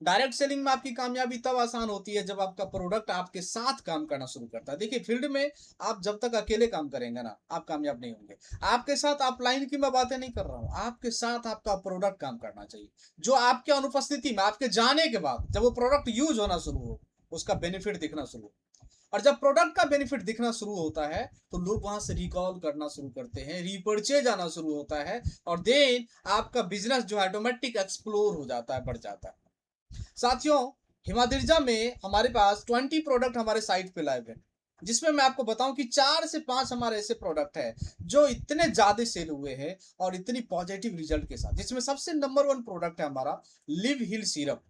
Direct selling में आपकी कामयाबी तब आसान होती है जब आपका प्रोडक्ट आपके साथ काम करना शुरू करता है। देखिए फील्ड में आप जब तक अकेले काम करेंगे ना, आप कामयाब नहीं होंगे। आपके साथ ऑफलाइन की मैं बातें नहीं कर रहा हूँ, आपके साथ आपका प्रोडक्ट काम करना चाहिए। जो आपके अनुपस्थिति में, आपके जाने के बाद जब वो प्रोडक्ट यूज होना शुरू हो, उसका बेनिफिट दिखना शुरू हो। और जब प्रोडक्ट का बेनिफिट दिखना शुरू होता है तो लोग वहां से रिकॉल करना शुरू करते हैं, रीपर्चेज आना शुरू होता है, और देन आपका बिजनेस जो है ऑटोमेटिक एक्सप्लोर हो जाता है, बढ़ जाता है। साथियों, हिमाद्रिजा में हमारे पास 20 प्रोडक्ट हमारे साइट पे लाइव है, जिसमें मैं आपको बताऊं कि 4 से 5 हमारे ऐसे प्रोडक्ट हैं जो इतने ज्यादा सेल हुए हैं और इतनी पॉजिटिव रिजल्ट के साथ। जिसमें सबसे नंबर 1 प्रोडक्ट है हमारा लिव हिल सिरप,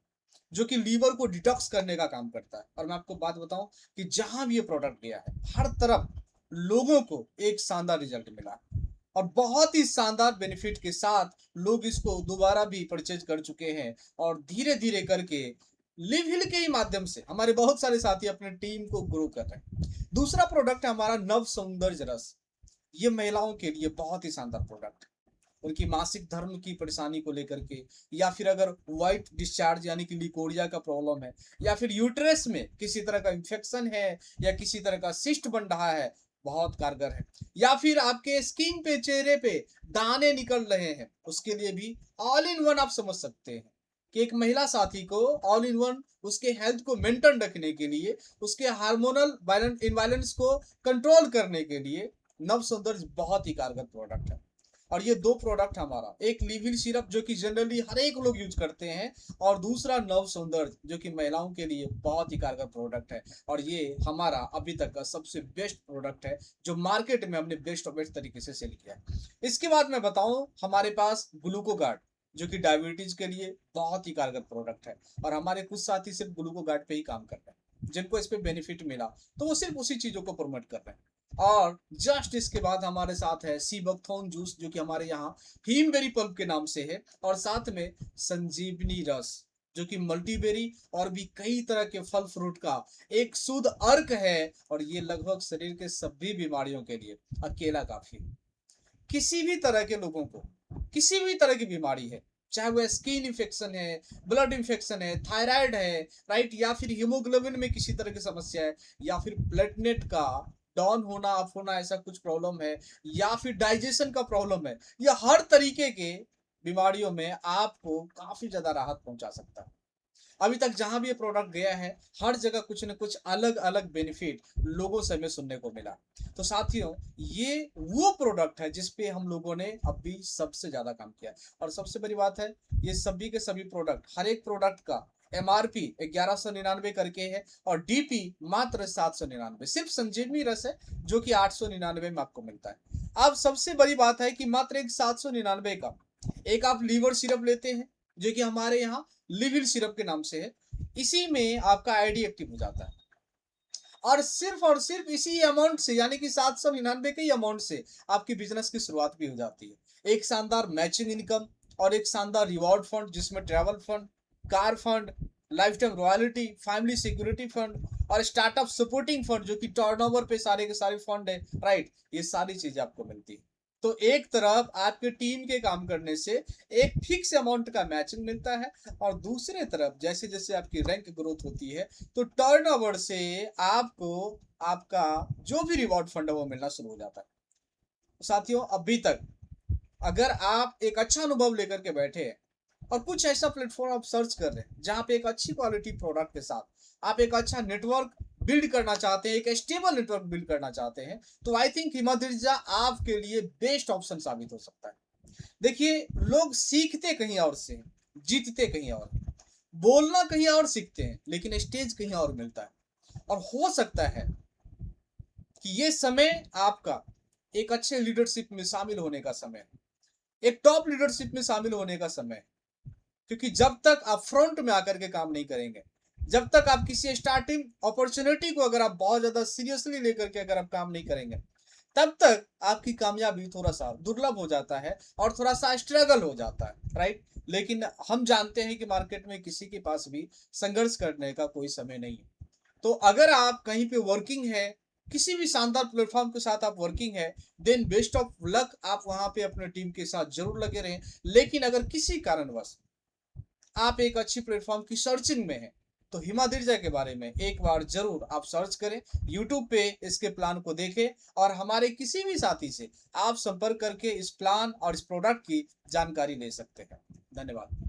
जो कि लीवर को डिटॉक्स करने का काम करता है। और मैं आपको बात बताऊं कि जहां भी ये प्रोडक्ट गया है, हर तरफ लोगों को एक शानदार रिजल्ट मिला है और बहुत ही शानदार बेनिफिट के साथ लोग इसको दोबारा भी परचेज कर चुके हैं। और धीरे धीरे करके लिव हिल के ही माध्यम से हमारे बहुत सारे साथी अपने टीम को ग्रो कर रहे हैं। दूसरा प्रोडक्ट है हमारा नव सौंदर्य रस। ये महिलाओं के लिए बहुत ही शानदार प्रोडक्ट है, उनकी मासिक धर्म की परेशानी को लेकर के, या फिर अगर व्हाइट डिस्चार्ज यानी कि लिकोरिया का प्रॉब्लम है, या फिर यूट्रस में किसी तरह का इंफेक्शन है, या किसी तरह का सिस्ट बन रहा है, बहुत कारगर है। या फिर आपके स्किन पे, चेहरे पे दाने निकल रहे हैं, उसके लिए भी ऑल इन वन आप समझ सकते हैं कि एक महिला साथी को ऑल इन वन उसके हेल्थ को मेंटेन रखने के लिए, उसके हार्मोनल इम्बैलेंस को कंट्रोल करने के लिए नव सौंदर्य बहुत ही कारगर प्रोडक्ट है। और ये दो प्रोडक्ट हमारा, एक लिविल सिरप जो कि जनरली हर एक लोग यूज करते हैं, और दूसरा नव सौंदर्य जो कि महिलाओं के लिए बहुत ही कारगर प्रोडक्ट है। और ये हमारा अभी तक का सबसे बेस्ट प्रोडक्ट है जो मार्केट में हमने बेस्ट ऑफ बेस्ट तरीके से सेल किया है। इसके बाद मैं बताऊं, हमारे पास ग्लूकोगार्ड जो कि डायबिटीज के लिए बहुत ही कारगर प्रोडक्ट है। और हमारे कुछ साथी सिर्फ ग्लूकोगार्ड पे ही काम कर रहे हैं, जिनको इस पे बेनिफिट मिला तो वो सिर्फ उसी चीजों को प्रमोट कर रहे हैं। और जस्ट इसके बाद हमारे साथ है सी बकथॉर्न जूस, जो कि हमारे यहाँ हीमबेरी पल्प के नाम से है। और साथ में संजीवनी रस, जो कि मल्टीबेरी और भी कई तरह के फल फ्रूट का एक शुद्ध अर्क है। और ये लगभग शरीर के सभी बीमारियों के लिए अकेला काफी है। किसी भी तरह के लोगों को किसी भी तरह की बीमारी है, चाहे वो स्किन इन्फेक्शन है, ब्लड इन्फेक्शन है, थायराइड है, राइट, या फिर हीमोग्लोबिन में किसी तरह की समस्या है, या फिर प्लेटलेट का डाउन होना अप होना ऐसा कुछ प्रॉब्लम है, या फिर डाइजेशन का प्रॉब्लम है, या हर तरीके के बीमारियों में आपको काफी ज्यादा राहत पहुंचा सकता है। अभी तक जहां भी ये प्रोडक्ट गया है, हर जगह कुछ न कुछ अलग अलग बेनिफिट लोगों से हमें सुनने को मिला। तो साथियों, ये वो प्रोडक्ट है जिसपे हम लोगों ने अभी सबसे ज्यादा काम किया है। और सबसे बड़ी बात है, ये सभी के सभी प्रोडक्ट, हर एक प्रोडक्ट का एमआरपी 1199 करके है, और डीपी मात्र 799। सिर्फ संजीवनी रस है जो कि 899 में आपको मिलता है। अब सबसे बड़ी बात है कि मात्र एक 799 का एक आप लीवर सिरप लेते हैं, जो कि हमारे यहाँ लिविल सिरप के नाम से है। इसी में आपका आईडी एक्टिव हो जाता है, और सिर्फ इसी अमाउंट से, यानी कि 799 के ही अमाउंट से आपकी बिजनेस की शुरुआत भी हो जाती है। एक शानदार मैचिंग इनकम और एक शानदार रिवॉर्ड फंड, जिसमें travel fund, car fund, life time royalty, family security fund और स्टार्टअप सपोर्टिंग फंड, जो कि टर्नओवर पे सारे के सारे फंड है, राइट। ये सारी चीजें आपको मिलती है। तो एक तरफ आपके टीम के काम करने से एक फिक्स अमाउंट का मैचिंग मिलता है, और दूसरे तरफ जैसे जैसे आपकी रैंक ग्रोथ होती है तो टर्नओवर से आपको आपका जो भी रिवॉर्ड फंड है वो मिलना शुरू हो जाता है। साथियों, अभी तक अगर आप एक अच्छा अनुभव लेकर के बैठे हैं और कुछ ऐसा प्लेटफॉर्म आप सर्च कर रहे हैं जहां पे एक अच्छी क्वालिटी प्रोडक्ट के साथ आप एक अच्छा नेटवर्क बिल्ड करना चाहते हैं, एक स्टेबल नेटवर्क बिल्ड करना चाहते हैं, तो आई थिंक हिमाद्रिजा आपके लिए बेस्ट ऑप्शन साबित हो सकता है। देखिए, लोग सीखते कहीं और से हैं, जीतते कहीं और, बोलना कहीं और सीखते हैं, लेकिन स्टेज कहीं और मिलता है। और हो सकता है कि ये समय आपका एक अच्छे लीडरशिप में शामिल होने का समय है, एक टॉप लीडरशिप में शामिल होने का समय है। क्योंकि जब तक आप फ्रंट में आकर के काम नहीं करेंगे, जब तक आप किसी स्टार्टिंग अपॉर्चुनिटी को अगर आप बहुत ज्यादा सीरियसली लेकर के अगर आप काम नहीं करेंगे, तब तक आपकी कामयाबी थोड़ा सा दुर्लभ हो जाता है और थोड़ा सा स्ट्रगल हो जाता है, राइट। लेकिन हम जानते हैं कि मार्केट में किसी के पास भी संघर्ष करने का कोई समय नहीं है। तो अगर आप कहीं पे वर्किंग है, किसी भी शानदार प्लेटफॉर्म के साथ आप वर्किंग है, देन बेस्ट ऑफ लक, आप वहां पे अपने टीम के साथ जरूर लगे रहें। लेकिन अगर किसी कारणवश आप एक अच्छी प्लेटफॉर्म की सर्चिंग में हैं, तो हिमाद्रिजा के बारे में एक बार ज़रूर आप सर्च करें, यूट्यूब पे इसके प्लान को देखें और हमारे किसी भी साथी से आप संपर्क करके इस प्लान और इस प्रोडक्ट की जानकारी ले सकते हैं। धन्यवाद।